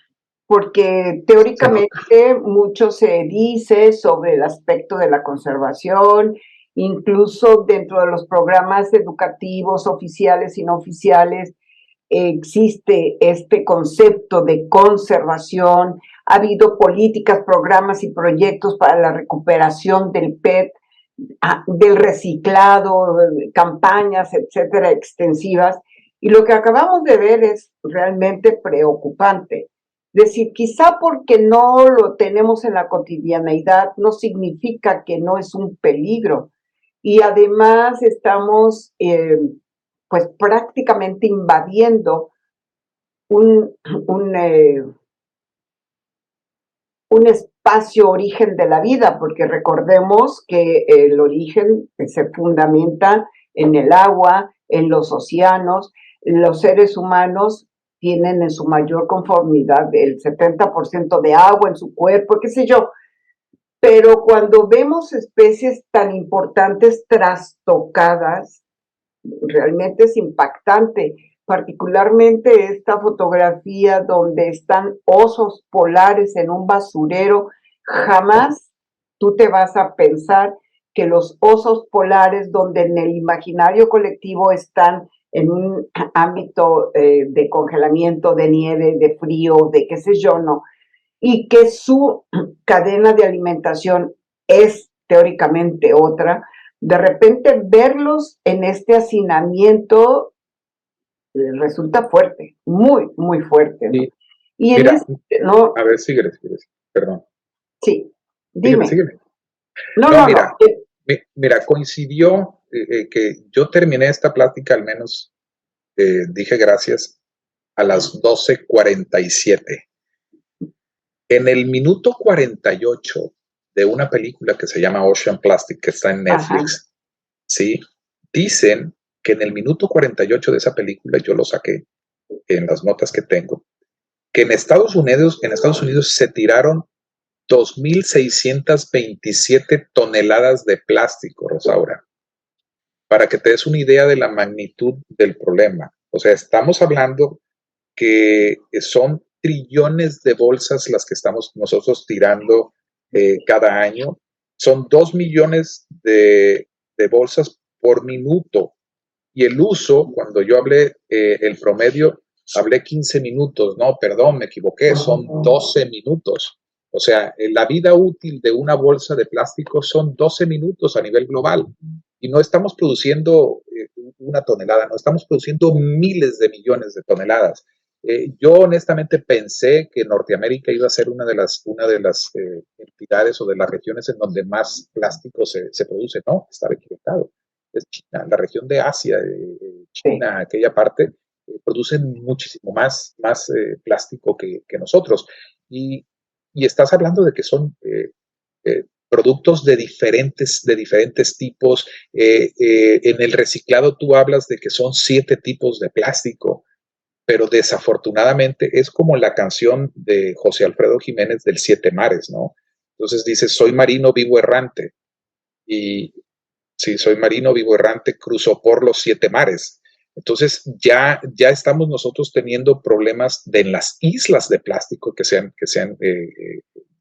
porque teóricamente mucho se dice sobre el aspecto de la conservación, incluso dentro de los programas educativos oficiales y no oficiales, existe este concepto de conservación. Ha habido políticas, programas y proyectos para la recuperación del PET, del reciclado, campañas, etcétera, extensivas, Y lo que acabamos de ver es realmente preocupante. Es decir, quizá porque no lo tenemos en la cotidianeidad no significa que no es un peligro. Y además estamos pues prácticamente invadiendo un, un, eh, un espacio origen de la vida, porque recordemos que el origen se fundamenta en el agua, en los océanos. Los seres humanos tienen en su mayor conformidad el 70% de agua en su cuerpo, qué sé yo. Pero cuando vemos especies tan importantes trastocadas, realmente es impactante, particularmente esta fotografía donde están osos polares en un basurero. Jamás tú te vas a pensar que los osos polares, donde en el imaginario colectivo están en un ámbito de congelamiento, de nieve, de frío, de qué sé yo, no, y que su cadena de alimentación es teóricamente otra, de repente verlos en este hacinamiento resulta fuerte, muy, muy fuerte, ¿no? Y Y en mira, este, ¿no? a ver, síguele, perdón. Sí, Síguele, dime. síguele. No, No, no, mira, no. mira, coincidió que yo terminé esta plática, al menos dije gracias, a las 12:47. En el minuto 48 de una película que se llama Ocean Plastic, que está en Ajá. Netflix, ¿sí? Dicen que en el minuto 48 de esa película, yo lo saqué en las notas que tengo, que en Estados Unidos se tiraron 2.627 toneladas de plástico, Rosaura, para que te des una idea de la magnitud del problema. O sea, estamos hablando que son trillones de bolsas las que estamos nosotros tirando cada año. Son 2 millones de bolsas por minuto. Y el uso, cuando yo hablé el promedio, hablé 15 minutos. No, perdón, me equivoqué, son 12 minutos. O sea, la vida útil de una bolsa de plástico son 12 minutos a nivel global. Y no estamos produciendo una tonelada, no estamos produciendo miles de millones de toneladas. Yo honestamente pensé que Norteamérica iba a ser una de las entidades o de las regiones en donde más plástico se produce. No, estaba equivocado. Es China, la región de Asia, Sí. China, aquella parte, producen muchísimo más plástico que nosotros. Y, y estás hablando de que son productos de diferentes tipos. En el reciclado tú hablas de que son 7 tipos de plástico, pero desafortunadamente es como la canción de José Alfredo Jiménez del Siete Mares, ¿no? Entonces dice, soy marino vivo errante, y sí, soy marino vivo errante, cruzo por los 7 mares. Entonces ya estamos nosotros teniendo problemas en las islas de plástico que se han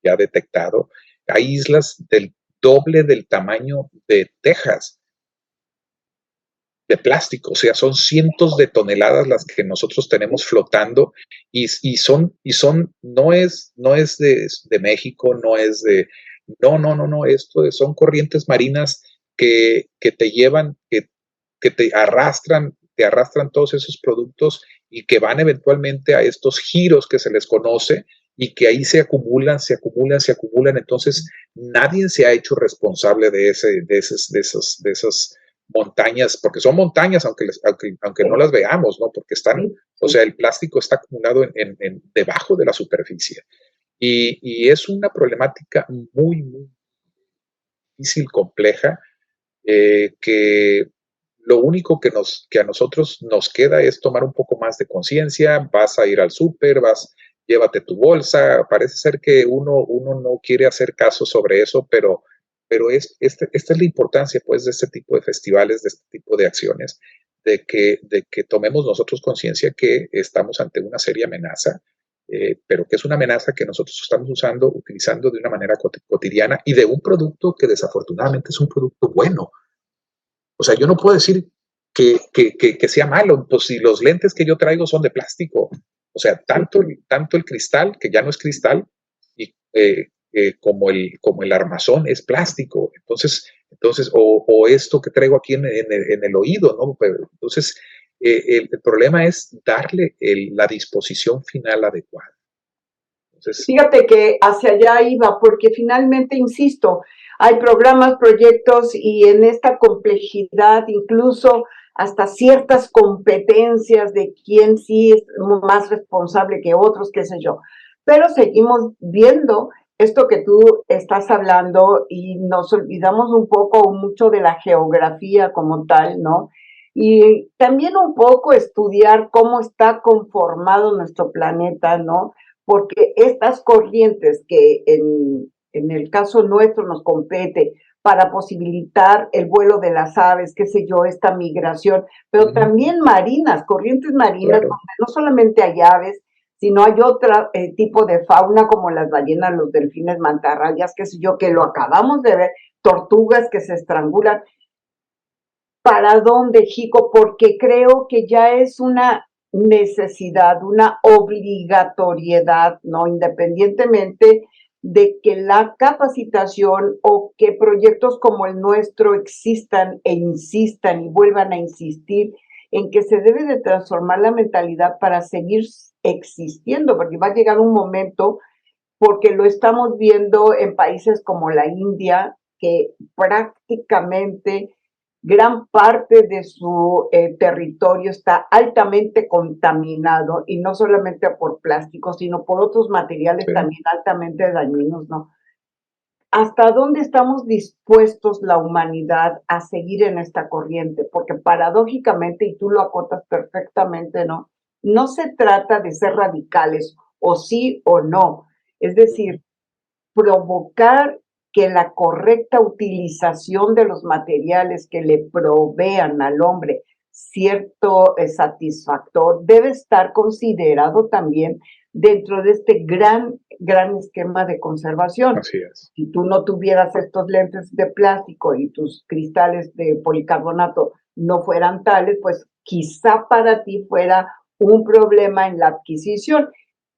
ya detectado. Hay islas del doble del tamaño de Texas de plástico, o sea, son cientos de toneladas las que nosotros tenemos flotando, y son no es de México, no es de, no, esto son corrientes marinas que te llevan, que te arrastran todos esos productos y que van eventualmente a estos giros que se les conoce, y que ahí se acumulan, se acumulan, se acumulan. Entonces nadie se ha hecho responsable de esas montañas, porque son montañas, aunque no las veamos, ¿no? Porque o sea, el plástico está acumulado debajo de la superficie. Y es una problemática muy, muy difícil, compleja, que lo único que a nosotros nos queda es tomar un poco más de conciencia. Vas a ir al súper, llévate tu bolsa. Parece ser que uno no quiere hacer caso sobre eso, pero esta es la importancia, pues, de este tipo de festivales, de este tipo de acciones, de que tomemos nosotros conciencia que estamos ante una seria amenaza, pero que es una amenaza que nosotros estamos utilizando de una manera cotidiana, y de un producto que desafortunadamente es un producto bueno. O sea, yo no puedo decir que sea malo, pues si los lentes que yo traigo son de plástico. O sea, tanto el cristal, que ya no es cristal, y, como el armazón es plástico. Entonces o esto que traigo aquí en el oído, ¿no? Pero, entonces, El problema es darle la disposición final adecuada. Entonces, fíjate que hacia allá iba, porque finalmente, insisto, hay programas, proyectos y en esta complejidad, incluso hasta ciertas competencias de quién sí es más responsable que otros, qué sé yo. Pero seguimos viendo esto que tú estás hablando y nos olvidamos un poco o mucho de la geografía como tal, ¿no? Y también un poco estudiar cómo está conformado nuestro planeta, ¿no? Porque estas corrientes que en el caso nuestro nos compete para posibilitar el vuelo de las aves, qué sé yo, esta migración, pero también marinas, corrientes marinas, claro, donde no solamente hay aves, sino hay otro tipo de fauna como las ballenas, los delfines, mantarrayas, qué sé yo, que lo acabamos de ver, tortugas que se estrangulan. ¿Para dónde, Jico? Porque creo que ya es una necesidad, una obligatoriedad, ¿no? Independientemente de que la capacitación o que proyectos como el nuestro existan e insistan y vuelvan a insistir en que se debe de transformar la mentalidad para seguir existiendo, porque va a llegar un momento, porque lo estamos viendo en países como la India, que prácticamente gran parte de su territorio está altamente contaminado y no solamente por plástico, sino por otros materiales sí. también altamente dañinos, ¿no? ¿Hasta dónde estamos dispuestos la humanidad a seguir en esta corriente? Porque paradójicamente, y tú lo acotas perfectamente, ¿no? No se trata de ser radicales o sí o no. Es decir, provocar que la correcta utilización de los materiales que le provean al hombre cierto satisfactor debe estar considerado también dentro de este gran esquema de conservación. Así es. Si tú no tuvieras estos lentes de plástico y tus cristales de policarbonato no fueran tales, pues quizá para ti fuera un problema en la adquisición.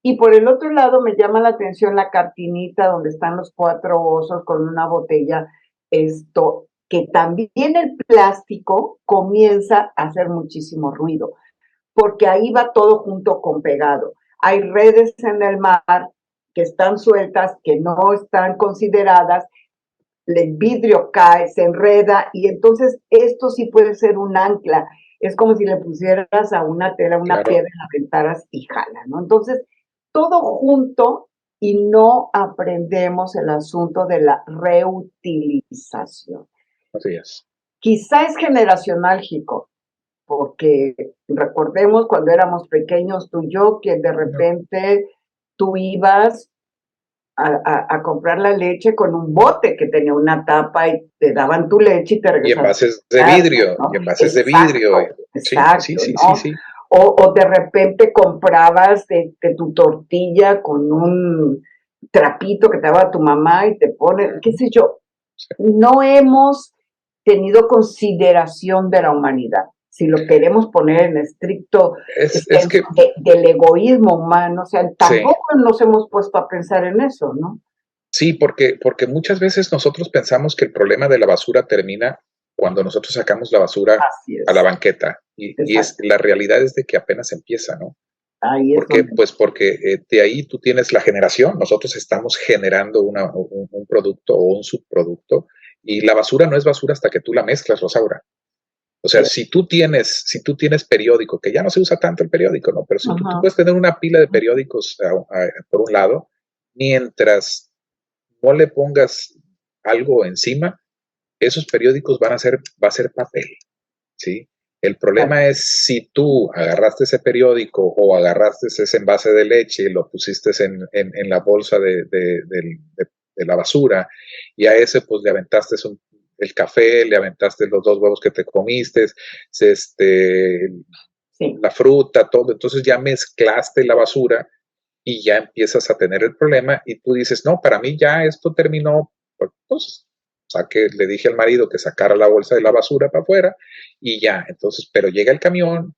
Y por el otro lado me llama la atención la cartinita donde están los 4 osos con una botella, esto, que también el plástico comienza a hacer muchísimo ruido, porque ahí va todo junto con pegado. Hay redes en el mar que están sueltas, que no están consideradas, el vidrio cae, se enreda y entonces esto sí puede ser un ancla. Es como si le pusieras a una tela una Claro, piedra, la aventaras y jala, ¿no? Entonces, todo junto y no aprendemos el asunto de la reutilización. así es. Quizá es generacional, Jico, porque recordemos cuando éramos pequeños tú y yo, que de repente tú ibas a comprar la leche con un bote que tenía una tapa y te daban tu leche y te Y regresaban envases a de casa, vidrio, ¿no? y envases de vidrio. Exacto, Sí, sí, exacto, sí, sí, ¿no? sí. O de repente comprabas de tu tortilla con un trapito que te daba tu mamá y te pone, qué sé yo, Sí. no hemos tenido consideración de la humanidad. Si lo queremos poner en estricto Es que, del egoísmo humano, o sea, sí, tampoco nos hemos puesto a pensar en eso, ¿no? sí, porque muchas veces nosotros pensamos que el problema de la basura termina cuando nosotros sacamos la basura Así a la es, banqueta. Y exacto. la realidad es de que apenas empieza, ¿no? Ahí es ¿Por qué? donde... Pues porque de ahí tú tienes la generación, nosotros estamos generando un producto o un subproducto y la basura no es basura hasta que tú la mezclas, Rosaura. O sea, Sí. si tú tienes periódico, que ya no se usa tanto el periódico, ¿no? Pero si tú Ajá. puedes tener una pila de periódicos por un lado, mientras no le pongas algo encima, esos periódicos va a ser papel, ¿sí? El problema es si tú agarraste ese periódico o agarraste ese envase de leche y lo pusiste en la bolsa de la basura y a ese pues le aventaste el café, le aventaste los 2 huevos que te comiste, Sí. la fruta, todo, entonces ya mezclaste la basura y ya empiezas a tener el problema y tú dices, no, para mí ya esto terminó, pues le dije al marido que sacara la bolsa de la basura para afuera y ya, entonces, pero llega el camión,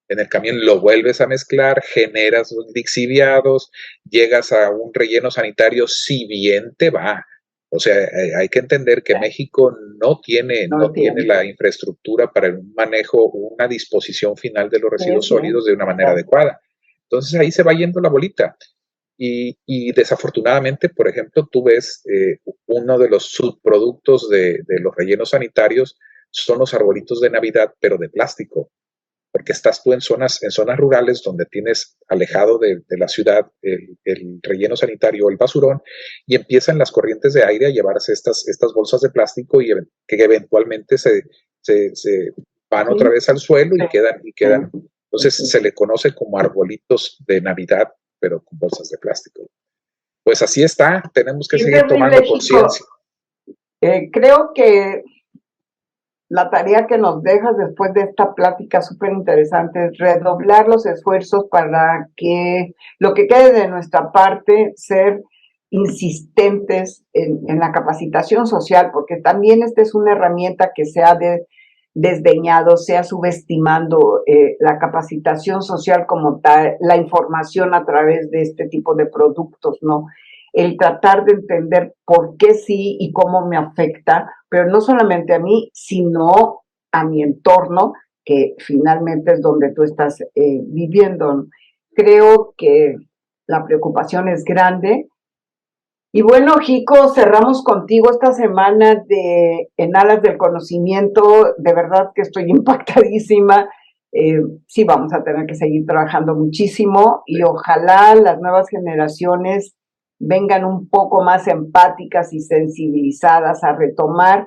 en el camión lo vuelves a mezclar, generas lixiviados, llegas a un relleno sanitario, si bien te va, O sea, hay que entender que México no tiene la infraestructura para un manejo, una disposición final de los residuos sólidos de una manera adecuada. Entonces ahí se va yendo la bolita. Y desafortunadamente, por ejemplo, tú ves uno de los subproductos de los rellenos sanitarios son los arbolitos de Navidad, pero de plástico. Porque estás tú en zonas rurales donde tienes alejado de la ciudad el relleno sanitario o el basurón, y empiezan las corrientes de aire a llevarse estas bolsas de plástico y que eventualmente se van otra vez al suelo y quedan. Entonces se le conoce como arbolitos de Navidad, pero con bolsas de plástico. Pues así está, tenemos que seguir tomando conciencia. Creo que la tarea que nos dejas después de esta plática súper interesante es redoblar los esfuerzos para que lo que quede de nuestra parte, ser insistentes en la capacitación social, porque también esta es una herramienta que se ha desdeñado, se ha subestimando la capacitación social como tal, la información a través de este tipo de productos, ¿no? El tratar de entender por qué sí y cómo me afecta, pero no solamente a mí, sino a mi entorno, que finalmente es donde tú estás viviendo. Creo que la preocupación es grande. Y bueno, Jico, cerramos contigo esta semana En Alas del Conocimiento. De verdad que estoy impactadísima. Sí, vamos a tener que seguir trabajando muchísimo y ojalá las nuevas generaciones vengan un poco más empáticas y sensibilizadas a retomar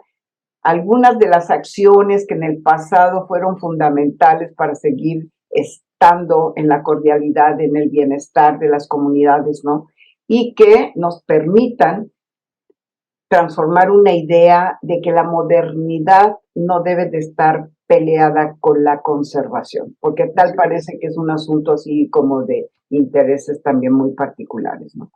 algunas de las acciones que en el pasado fueron fundamentales para seguir estando en la cordialidad, en el bienestar de las comunidades, ¿no? Y que nos permitan transformar una idea de que la modernidad no debe de estar peleada con la conservación, porque tal parece que es un asunto así como de intereses también muy particulares, ¿no?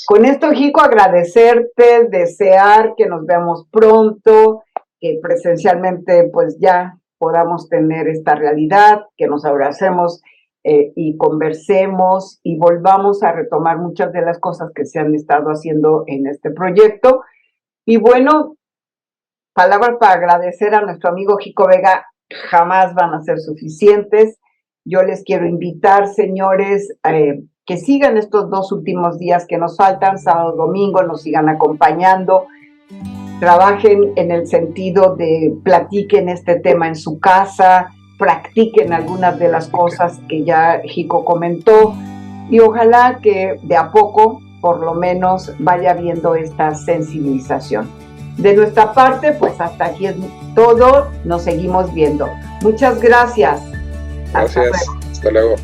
Con esto, Jico, agradecerte, desear que nos veamos pronto, que presencialmente pues ya podamos tener esta realidad, que nos abracemos y conversemos y volvamos a retomar muchas de las cosas que se han estado haciendo en este proyecto. Y bueno, palabras para agradecer a nuestro amigo Jico Vega jamás van a ser suficientes. Yo les quiero invitar, señores, que sigan estos 2 últimos días que nos faltan, sábado, domingo, nos sigan acompañando, trabajen en el sentido de platiquen este tema en su casa, practiquen algunas de las cosas que ya Jico comentó y ojalá que de a poco, por lo menos, vaya viendo esta sensibilización. De nuestra parte, pues hasta aquí es todo, nos seguimos viendo. Muchas gracias. Gracias, hasta luego.